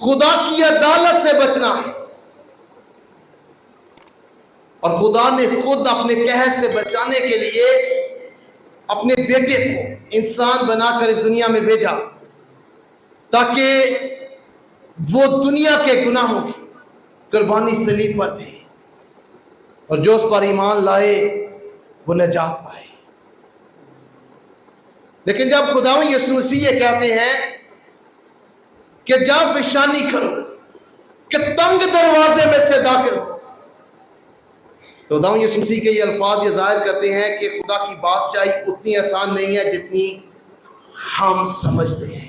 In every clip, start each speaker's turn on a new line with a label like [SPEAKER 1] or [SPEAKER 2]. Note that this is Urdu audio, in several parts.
[SPEAKER 1] خدا کی عدالت سے بچنا ہے، اور خدا نے خود اپنے قہر سے بچانے کے لیے اپنے بیٹے کو انسان بنا کر اس دنیا میں بھیجا تاکہ وہ دنیا کے گناہوں کی قربانی صلیب پر دے، اور جو اس پر ایمان لائے وہ نجات پائے۔ لیکن جب خداوند یسوع مسیح یہ کہتے ہیں کہ جب پیشانی کرو کہ تنگ دروازے میں سے داخل ہو، تو خداوند یسوع مسیح کے یہ الفاظ یہ ظاہر کرتے ہیں کہ خدا کی بادشاہی اتنی آسان نہیں ہے جتنی ہم سمجھتے ہیں۔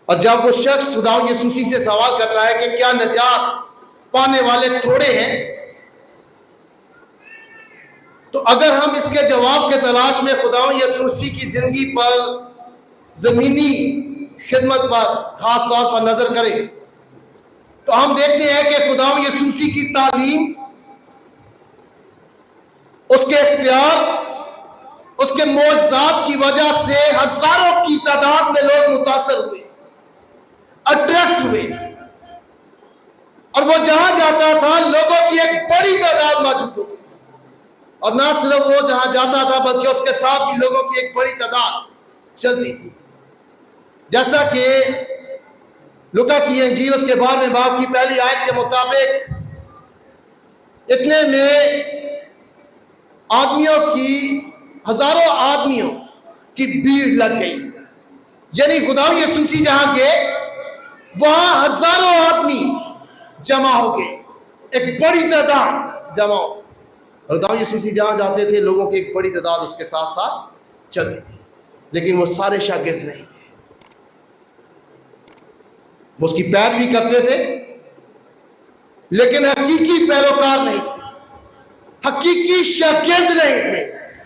[SPEAKER 1] اور جب وہ شخص خداوند یسوع مسیح سے سوال کرتا ہے کہ کیا نجات پانے والے تھوڑے ہیں، تو اگر ہم اس کے جواب کے تلاش میں خداوند یسوع مسیح کی زندگی پر، زمینی خدمت پر خاص طور پر نظر کریں، تو ہم دیکھتے ہیں کہ خداوند یسوع مسیح کی تعلیم، اس کے اختیار، اس کے معجزات کی وجہ سے ہزاروں کی تعداد میں لوگ متاثر ہوئے، اٹریکٹ ہوئے، اور وہ جہاں جاتا تھا لوگوں کی ایک بڑی تعداد موجود ہوتی، اور نہ صرف وہ جہاں جاتا تھا بلکہ اس کے ساتھ بھی لوگوں کی ایک بڑی تعداد چلتی تھی۔ جیسا کہ لوکا کی انجیل اس کے 12ویں باب کی پہلی آیت کے مطابق اتنے میں آدمیوں کی، ہزاروں آدمیوں کی بھیڑ لگ گئی، یعنی خداوند یسوع مسیح جہاں گئے وہاں ہزاروں آدمی جمع ہو گئے، ایک بڑی تعداد جمع ہو گئی، اور خداوند یسوع مسیح جہاں جاتے تھے لوگوں کی ایک بڑی تعداد اس کے ساتھ ساتھ چلتی تھی، لیکن وہ سارے شاگرد نہیں تھے، وہ اس کی پیروی کرتے تھے لیکن حقیقی پیروکار نہیں تھے، حقیقی شاگرد نہیں تھے،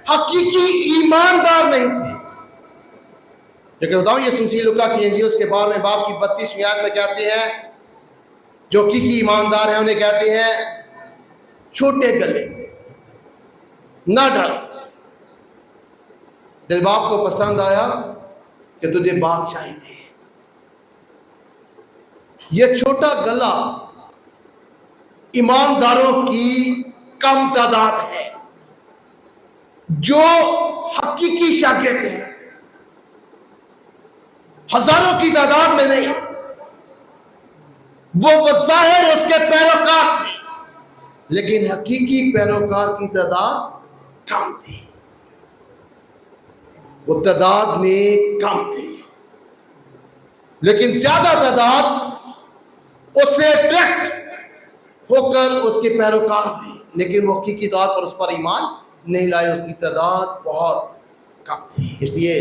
[SPEAKER 1] حقیقی ایماندار نہیں تھے۔ لیکن خداوند یسوع مسیح لوکا کی انجیل اس کے 12ویں باب کی 32ویں آیت میں کہتے ہیں جو حقیقی ایماندار ہیں انہیں کہتے ہیں چھوٹے گلے، نہ ڈر، دل باپ کو پسند آیا کہ تجھے بادشاہی دے۔ یہ چھوٹا گلا ایمانداروں کی کم تعداد ہے جو حقیقی شاگرد ہیں، ہزاروں کی تعداد میں نہیں، وہ بظاہر اس کے پیروکار تھے لیکن حقیقی پیروکار کی تعداد کم تھی، وہ تعداد میں کم تھی، لیکن زیادہ تعداد اس سے اٹریکٹ ہو کر اس کے پیروکار ہوئے، لیکن وہ حقیقی طور پر اس پر ایمان نہیں لائے، اس کی تعداد بہت کم تھی۔ اس لیے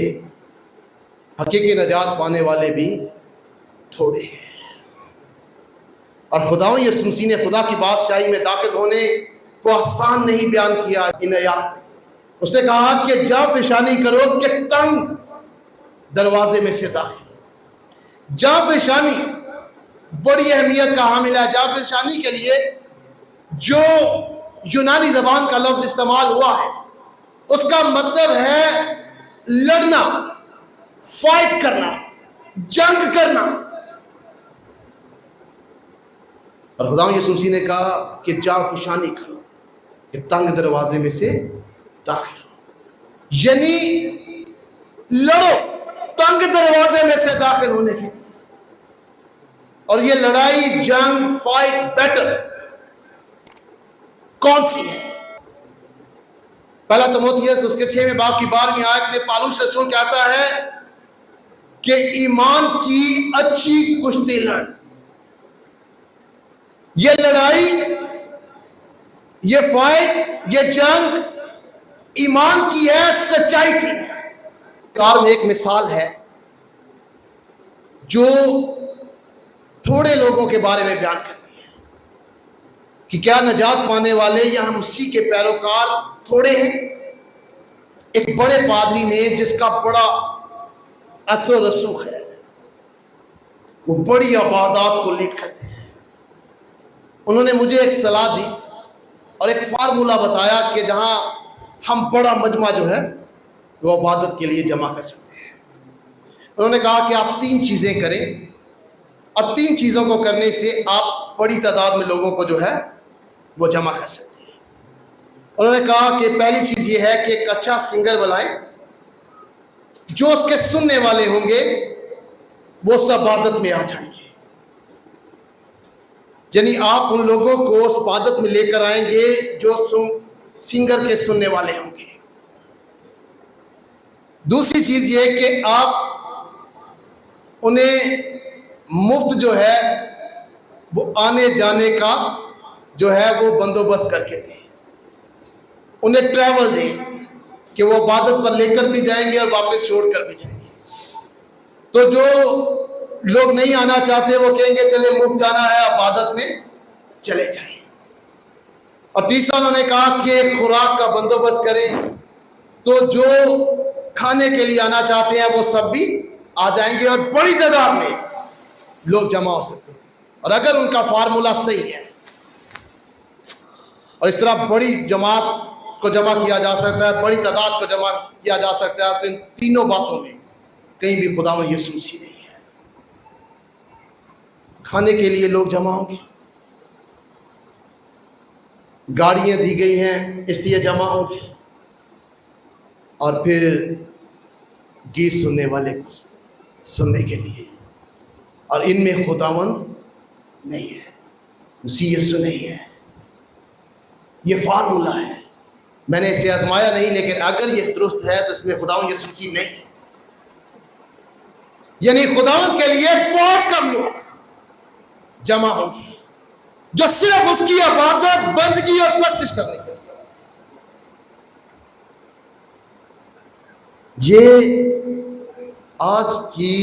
[SPEAKER 1] حقیقی نجات پانے والے بھی تھوڑے ہیں۔ اور خداوند یسوع مسیح نے خدا کی بادشاہی میں داخل ہونے کو آسان نہیں بیان کیا ان آیات میں۔ اس نے کہا کہ جا پیشانی کرو کہ تنگ دروازے میں سے داخل ہو۔ جا پیشانی بڑی اہمیت کا حامل ہے۔ جا پیشانی کے لیے جو یونانی زبان کا لفظ استعمال ہوا ہے اس کا مطلب ہے لڑنا، فائٹ کرنا، جنگ کرنا۔ اور خداوند یسوع مسیح نے کہا کہ جا پیشانی کرو کہ تنگ دروازے میں سے داخل ہو، یعنی لڑو تنگ دروازے میں سے داخل ہونے کے۔ اور یہ لڑائی، جنگ، فائٹ، بیٹل کون سی ہے؟ پہلا تموتھیوس اس کے 6ویں باب کی 12ویں آیت میں پالوس رسول کہتا ہے کہ ایمان کی اچھی کشتی لڑ۔ یہ لڑائی، یہ فائٹ، یہ جنگ ایمان کی ہے، سچائی کی ہے۔ کار میں ایک مثال ہے جو تھوڑے لوگوں کے بارے میں بیان کرتی ہے کہ کیا نجات پانے والے یا ہم اسی کے پیروکار تھوڑے ہیں۔ ایک بڑے پادری نے جس کا بڑا اثر و رسوخ ہے، وہ بڑی عبادات کو لیڈ کرتے ہیں، انہوں نے مجھے ایک صلاح دی اور ایک فارمولہ بتایا کہ جہاں ہم بڑا مجمع جو ہے وہ عبادت کے لیے جمع کر سکتے ہیں۔ انہوں نے کہا کہ آپ 3 چیزیں کریں اور 3 چیزوں کو کرنے سے آپ بڑی تعداد میں لوگوں کو جو ہے وہ جمع کر سکتے ہیں۔ انہوں نے کہا کہ پہلی چیز یہ ہے کہ ایک اچھا سنگر بلائیں، جو اس کے سننے والے ہوں گے وہ سب عبادت میں آ جائیں گے، یعنی آپ ان لوگوں کو اس عبادت میں لے کر آئیں گے جو سنگر کے سننے والے ہوں گے۔ دوسری چیز یہ کہ آپ انہیں مفت جو ہے وہ آنے جانے کا جو ہے وہ بندوبست کر کے دیں، انہیں ٹریول دیں کہ وہ عبادت پر لے کر بھی جائیں گے اور واپس چھوڑ کر بھی جائیں گے۔ تو جو لوگ نہیں آنا چاہتے وہ کہیں گے چلے مفت جانا ہے، عبادت میں چلے جائیں۔ اور تیسرا انہوں نے کہا کہ خوراک کا بندوبست کریں، تو جو کھانے کے لیے آنا چاہتے ہیں وہ سب بھی آ جائیں گے اور بڑی تعداد میں لوگ جمع ہو سکتے ہیں۔ اور اگر ان کا فارمولہ صحیح ہے اور اس طرح بڑی جماعت کو جمع کیا جا سکتا ہے، بڑی تعداد کو جمع کیا جا سکتا ہے، تو ان تینوں باتوں میں کہیں بھی خداوند یسوع مسیح نہیں ہے۔ کھانے کے لیے لوگ جمع ہوں گے، گاڑیاں دی گئی ہیں اس لیے جمع ہوں گے، اور پھر گیت سننے والے کو سننے کے لیے، اور ان میں خداوند نہیں ہے، مسیح یسوع نہیں ہے۔ یہ فارمولہ ہے، میں نے اسے آزمایا نہیں، لیکن اگر یہ درست ہے تو اس میں خداوند یسوع مسیح نہیں ہے۔ یعنی خداوند کے لیے بہت کم لوگ جمع ہوں گے جو صرف اس کی عبادت، بندگی اور پرستش کرنے کے لیے۔ یہ آج کی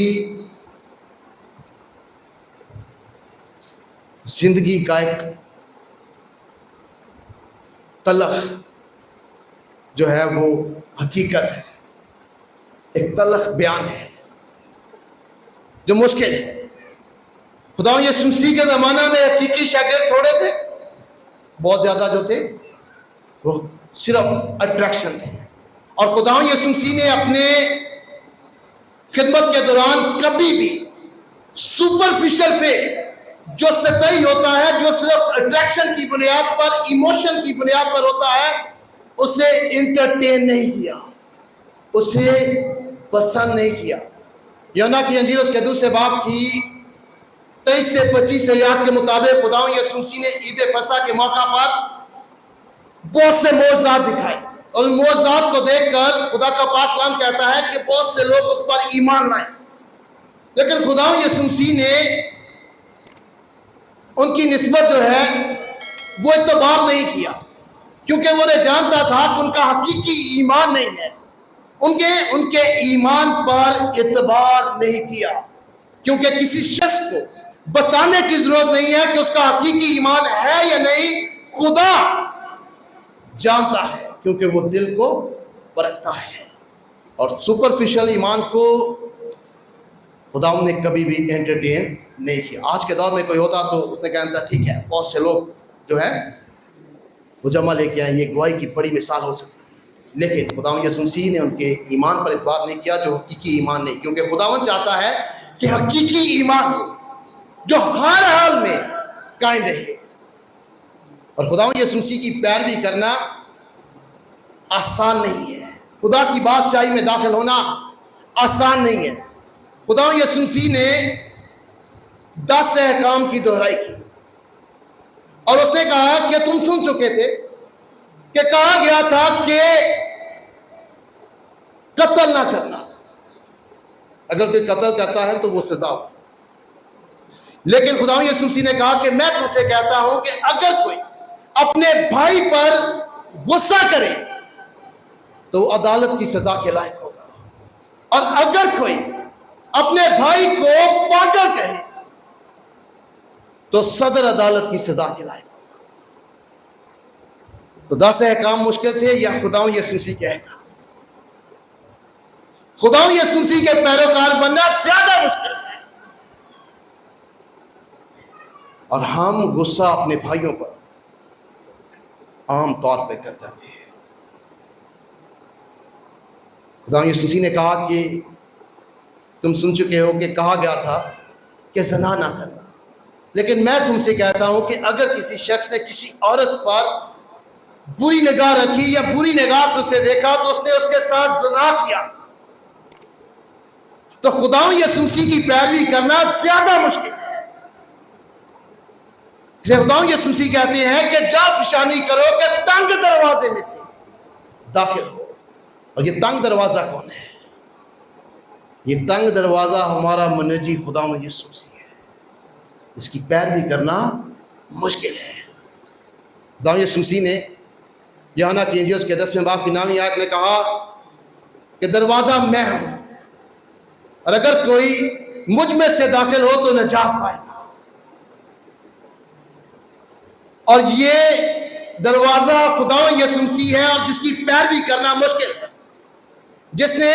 [SPEAKER 1] زندگی کا ایک تلخ جو ہے وہ حقیقت ہے، ایک تلخ بیان ہے جو مشکل ہے۔ خداوند یسوع مسیح کے زمانہ میں حقیقی شاگرد تھوڑے تھے، بہت زیادہ جو تھے وہ صرف اٹریکشن تھے، اور خداوند یسوع مسیح نے اپنے خدمت کے دوران کبھی بھی سپرفیشل فیتھ جو سطحی ہوتا ہے، جو صرف اٹریکشن کی بنیاد پر، ایموشن کی بنیاد پر ہوتا ہے، اسے انٹرٹین نہیں کیا، اسے پسند نہیں کیا۔ یوحنا کی انجیل اس کے دوسرے باب کی 23 سے 25 آیات کے مطابق خداوند یسوع مسیح نے عید فصح کے موقع پر بہت سے معجزات دکھائے، اور ان معجزات کو دیکھ کر خدا کا پاک کلام کہتا ہے کہ بہت سے لوگ اس پر ایمان لائے، لیکن خداوند یسوع مسیح نے ان کی نسبت جو ہے وہ اعتبار نہیں کیا، کیونکہ وہ نے جانتا تھا کہ ان کا حقیقی ایمان نہیں ہے۔ ان کے ایمان پر اعتبار نہیں کیا، کیونکہ کسی شخص کو بتانے کی ضرورت نہیں ہے کہ اس کا حقیقی ایمان ہے یا نہیں، خدا جانتا ہے، کیونکہ وہ دل کو پرکھتا ہے۔ اور سپرفیشل ایمان کو خداوند نے کبھی بھی انٹرٹین نہیں کیا۔ آج کے دور میں کوئی ہوتا تو اس نے کہا تھا ٹھیک ہے، بہت سے لوگ جو ہے وہ جمع لے کے آئیں، یہ گواہی کی بڑی مثال ہو سکتی تھی، لیکن خداوند یسوع مسیح نے ان کے ایمان پر اعتبار نہیں کیا جو حقیقی ایمان نہیں، کیونکہ خداوند چاہتا ہے کہ حقیقی ایمان ہو جو ہر حال میں قائم رہے، اور خداوند یسوع مسیح کی پیروی کرنا آسان نہیں ہے، خدا کی بادشاہی میں داخل ہونا آسان نہیں ہے۔ خداوند یسوع مسیح نے 10 احکام کی دہرائی کی، اور اس نے کہا کہ تم سن چکے تھے کہ کہا گیا تھا کہ قتل نہ کرنا، اگر کوئی قتل کرتا ہے تو وہ سزا ہو، لیکن خداوند یسوع مسیح نے کہا کہ میں تم سے کہتا ہوں کہ اگر کوئی اپنے بھائی پر غصہ کرے تو وہ عدالت کی سزا کے لائق ہوگا، اور اگر کوئی اپنے بھائی کو پاگل کہے تو صدر عدالت کی سزا کے لائق ہوگا۔ تو 10 احکام مشکل تھے یا خداوند یسوع مسیح کے احکام؟ خداوند یسوع مسیح کے پیروکار بننا زیادہ مشکل ہے، اور ہم غصہ اپنے بھائیوں پر عام طور پہ کر جاتے ہیں۔ خداوند یسوع مسیح نے کہا کہ تم سن چکے ہو کہ کہا گیا تھا کہ زنا نہ کرنا، لیکن میں تم سے کہتا ہوں کہ اگر کسی شخص نے کسی عورت پر بری نگاہ رکھی یا بری نگاہ سے اسے دیکھا تو اس نے اس کے ساتھ زنا کیا، تو خداوند یسوع مسیح کی پیروی کرنا زیادہ مشکل ہے۔ اسے خداوند یسوع مسیح کہتے ہیں کہ جا فشانی کرو کہ تنگ دروازے میں سے داخل ہو۔ اور یہ تنگ دروازہ کون ہے؟ یہ تنگ دروازہ ہمارا منجی خداوند یسوع مسیح ہے، اس کی پیروی کرنا مشکل ہے۔ خداوند یسوع مسیح نے یوحنا کی انجیل کے 10ویں باب کی 9ویں آیت میں کہا کہ دروازہ میں ہوں، اور اگر کوئی مجھ میں سے داخل ہو تو نجات پائے گا۔ اور یہ دروازہ خداوند یسوع مسیح ہے، اور جس کی پیروی کرنا مشکل ہے، جس نے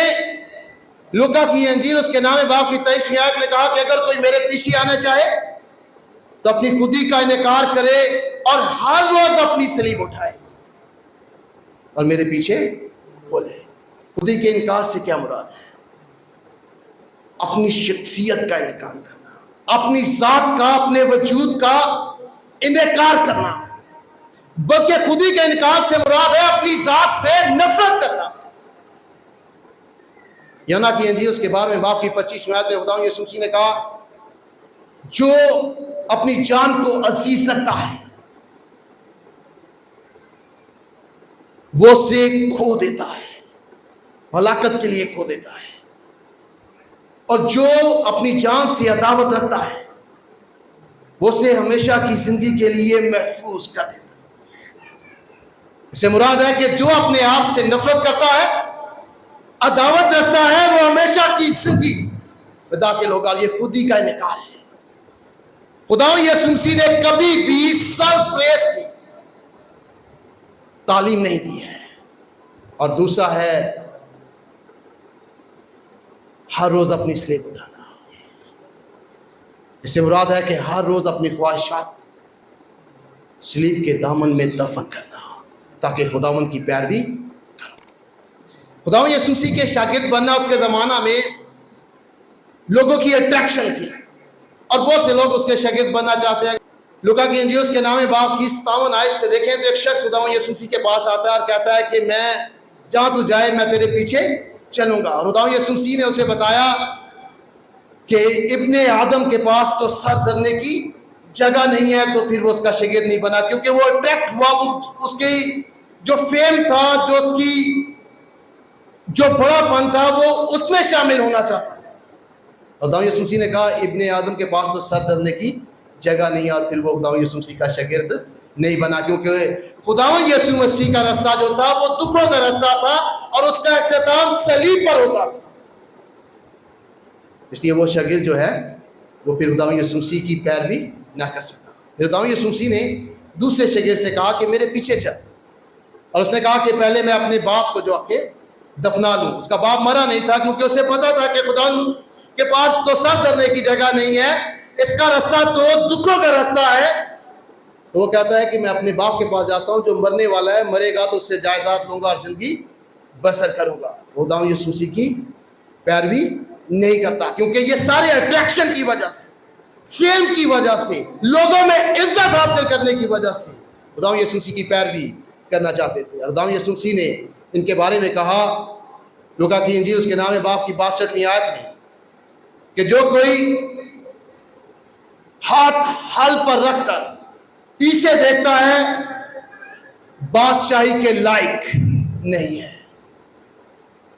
[SPEAKER 1] لوکا کی انجیل اس کے 9ویں باب کی 23ویں آیت میں کہا کہ اگر کوئی میرے پیچھے آنا چاہے تو اپنی خودی کا انکار کرے اور ہر روز اپنی صلیب اٹھائے اور میرے پیچھے کھولے۔ خودی کے انکار سے کیا مراد ہے؟ اپنی شخصیت کا انکار کرنا، اپنی ذات کا، اپنے وجود کا انکار کرنا، بلکہ خودی کے انکار سے مراد ہے اپنی ذات سے نفرت کرنا۔ یوحنا کی انجیل اس کے 12ویں باب کی 25ویں آیت میں خداوند یسوع مسیح نے کہا جو اپنی جان کو عزیز رکھتا ہے وہ اسے کھو دیتا ہے، ہلاکت کے لیے کھو دیتا ہے، اور جو اپنی جان سے عداوت رکھتا ہے وہ اسے ہمیشہ کی زندگی کے لیے محفوظ کر دیتا ہے۔ اس سے مراد ہے کہ جو اپنے آپ سے نفرت کرتا ہے، عداوت رکھتا ہے، وہ ہمیشہ کی زندگی میں داخل ہوگا، اور یہ خودی کا انکار ہے۔ خداوند یسوع مسیح نے کبھی بھی سیلف پریز کی تعلیم نہیں دی ہے۔ اور دوسرا ہے ہر روز اپنی صلیب اٹھانا۔ اس سے مراد ہے کہ ہر روز اپنی خواہشات صلیب کے دامن میں دفن کرنا تاکہ خداوند کی پیروی کرو۔ خداوند یسوع مسیح کے شاگرد بننا اس کے زمانہ میں لوگوں کی اٹریکشن تھی، اور بہت سے لوگ اس کے شاگرد بننا چاہتے ہیں۔ لوکا کی انجیل اس کے 9ویں باب کی 57 آیت سے دیکھیں تو ایک شخص خداوند یسوع مسیح کے پاس آتا ہے اور کہتا ہے کہ میں جہاں تو جائے میں تیرے پیچھے چلوں گا۔ اور خداوند یسوع مسیح نے اسے بتایا کہ ابن آدم کے پاس تو سر دھرنے کی جگہ نہیں ہے، تو پھر وہ اس کا شاگرد نہیں بنا، کیونکہ وہ اٹریکٹ ہوا، وہ اس کی جو فیم تھا، جو اس کی جو بڑا پن تھا، وہ اس میں شامل ہونا چاہتا تھا۔ خداوند یسوع مسیح نے کہا ابن آدم کے پاس تو سر دھرنے کی جگہ نہیں ہے، اور پھر وہ خداوند یسوع مسیح کا شاگرد نہیں بنا، کیونکہ خداوند یسوع مسیح کا رستہ جو تھا وہ دکھوں کا رستہ تھا، اور اس کا اختتام صلیب پر ہوتا تھا۔ اس لیے وہ شاگرد جو ہے وہ پھر خداوند یسوع مسیح کی پیروی نہ کر سکتا۔ پھر خداوند یسوع مسیح نے دوسرے شاگرد سے کہا کہ میرے پیچھے چل، اور اس نے کہا کہ پہلے میں اپنے باپ کو جو آ کے دفنا لوں۔ اس کا باپ مرا نہیں تھا، کیونکہ اسے پتا تھا کہ خداوند کے پاس تو سر دھرنے کی جگہ نہیں ہے، اس کا رستہ تو دکھوں کا رستہ ہے۔ تو وہ کہتا ہے کہ میں اپنے باپ کے پاس جاتا ہوں، جو مرنے والا ہے، مرے گا تو اس سے جائیداد لوں گا اور زندگی بسر کروں گا۔ خداوند یسوع مسیح کی پیروی نہیں کرتا، کیونکہ یہ سارے اٹریکشن کی وجہ سے، فیم کی وجہ سے، لوگوں میں عزت حاصل کرنے کی وجہ سے خداوند یسوع مسیح کی پیروی کرنا چاہتے تھے۔ اور خداوند یسوع مسیح نے ان کے بارے میں کہا لوکا کی انجیل اس کے 9ویں باب کی 62ویں آیت میں کہ جو کوئی ہاتھ حل پر رکھ کر پیچھے دیکھتا ہے بادشاہی کے لائق نہیں ہے۔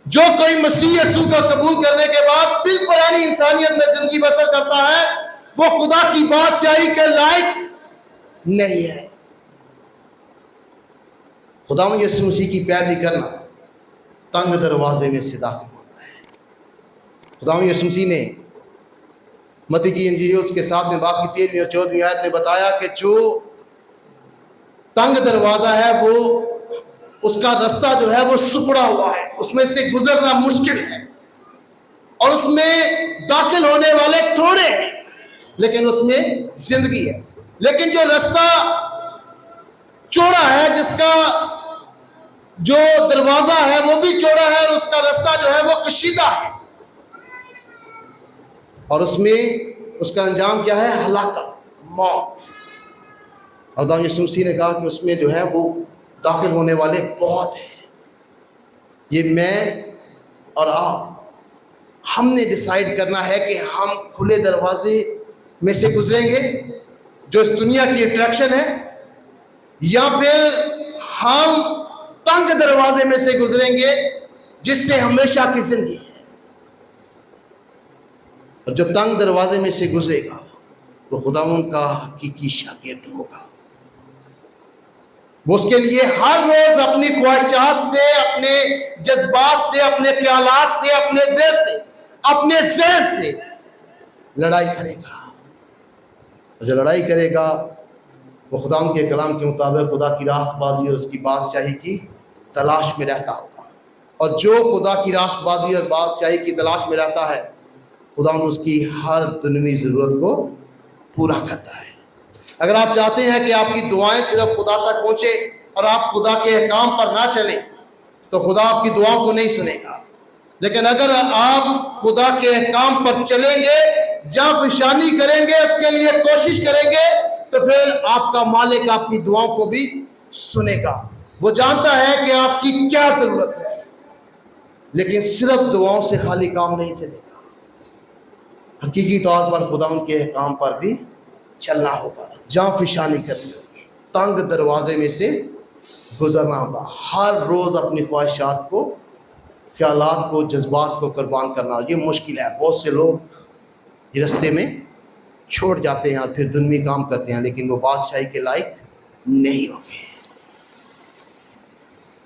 [SPEAKER 1] جو کوئی مسیح یسوع کو قبول کرنے کے بعد پھر پرانی انسانیت میں زندگی بسر کرتا ہے وہ خدا کی بادشاہی کے لائق نہیں ہے۔ خداوند یسوع مسیح کی پیروی کرنا تنگ دروازے میں سے داخل ہونا ہے۔ خداوند یسوع مسیح نے متی کی انجیل اس کے 7ویں باب کی 13ویں اور 14ویں آیت میں بتایا کہ جو تنگ دروازہ ہے وہ اس کا رستہ جو ہے وہ سکڑا ہوا ہے، اس میں سے گزرنا مشکل ہے، اور اس میں داخل ہونے والے تھوڑے ہیں، لیکن اس میں زندگی ہے۔ لیکن جو رستہ چوڑا ہے، جس کا جو دروازہ ہے وہ بھی چوڑا ہے، اور اس کا رستہ جو ہے وہ کشیدہ ہے، اور اس میں اس کا انجام کیا ہے؟ ہلاکت، موت. اور خدا یسوع مسیح نے کہا کہ اس میں جو ہے وہ داخل ہونے والے بہت ہیں. یہ میں اور آپ ہم نے ڈیسائیڈ کرنا ہے کہ ہم کھلے دروازے میں سے گزریں گے جو اس دنیا کی اٹریکشن ہے، یا پھر ہم تنگ دروازے میں سے گزریں گے جس سے ہمیشہ کی زندگی ہے. اور جو تنگ دروازے میں سے گزرے گا وہ خداوند کا حقیقی شاگرد ہوگا. وہ اس کے لیے ہر روز اپنی خواہشات سے، اپنے جذبات سے، اپنے خیالات سے، اپنے دل سے، اپنے ذہن سے لڑائی کرے گا. اور جو لڑائی کرے گا وہ خداوند کے کلام کے مطابق خدا کی راست بازی اور اس کی بادشاہی کی تلاش میں رہتا ہوگا. اور جو خدا کی راست بازی اور بادشاہی کی تلاش میں رہتا ہے، خداوند اس کی ہر دنیوی ضرورت کو پورا کرتا ہے. اگر آپ چاہتے ہیں کہ آپ کی دعائیں صرف خدا تک پہنچے اور آپ خدا کے احکام پر نہ چلیں تو خدا آپ کی دعاؤں کو نہیں سنے گا. لیکن اگر آپ خدا کے احکام پر چلیں گے، جانفشانی کریں گے، اس کے لیے کوشش کریں گے، تو پھر آپ کا مالک آپ کی دعاؤں کو بھی سنے گا. وہ جانتا ہے کہ آپ کی کیا ضرورت ہے. لیکن صرف دعاؤں سے خالی کام نہیں چلے گا، حقیقی طور پر خدا ان کے احکام پر بھی چلنا ہوگا، جانفشانی کرنی ہوگی، تنگ دروازے میں سے گزرنا ہوگا. ہر روز اپنی خواہشات کو، خیالات کو، جذبات کو قربان کرنا. یہ مشکل ہے. بہت سے لوگ یہ رستے میں چھوڑ جاتے ہیں اور پھر دنیوی کام کرتے ہیں، لیکن وہ بادشاہی کے لائق نہیں ہوں گے.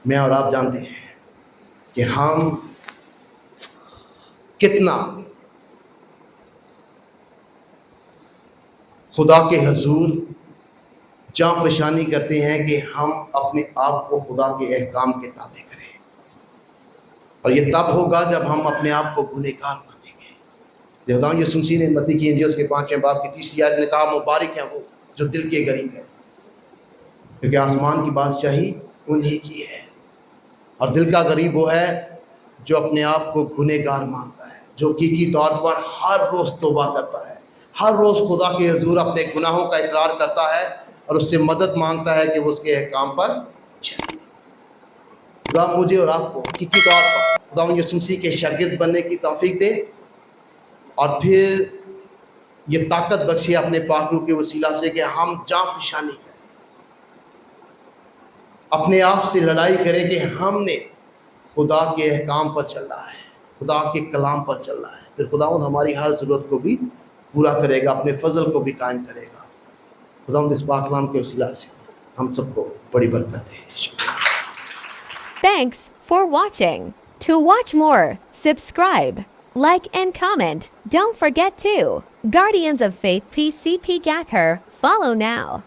[SPEAKER 1] میں اور آپ جانتے ہیں کہ ہم کتنا خدا کے حضور جانفشانی کرتے ہیں کہ ہم اپنے آپ کو خدا کے احکام کے تابع کریں. اور یہ تب ہوگا جب ہم اپنے آپ کو گنہگار مانیں گے. خدا یسوع مسیح نے متی کی انجیل اس کے 5ویں باب کی 30 آیت میں کہا، مبارک ہیں وہ جو دل کے غریب ہیں، کیونکہ آسمان کی بادشاہی انہی کی ہے. اور دل کا غریب وہ ہے جو اپنے آپ کو گنہگار مانتا ہے، جو حقیقی طور پر ہر روز توبہ کرتا ہے، ہر روز خدا کے حضور اپنے گناہوں کا اقرار کرتا ہے اور اس سے مدد مانگتا ہے کہ وہ اس کے احکام پر چلے. خدا مجھے اور آپ کو حقیقی طور پر خدا یسوع مسیح کے شاگرد بننے کی توفیق دے، اور پھر یہ طاقت بخشے اپنے پاک روح کے وسیلہ سے کہ ہم جانفشانی کریں، اپنے آپ سے لڑائی کریں کہ ہم نے خدا کے احکام پر چلنا ہے، خدا کے کلام پر چلنا ہے. پھر خداوند ہماری ہر ضرورت کو بھی پورا کرے گا، اپنے فضل کو بھی قائم کرے گا. خداوند اس پاک کلام کے وسیلہ سے ہم سب کو بڑی برکت دے.
[SPEAKER 2] Thanks for watching. To watch more, subscribe, like and comment. Don't forget to Guardians of Faith PCP Gacker. Follow now.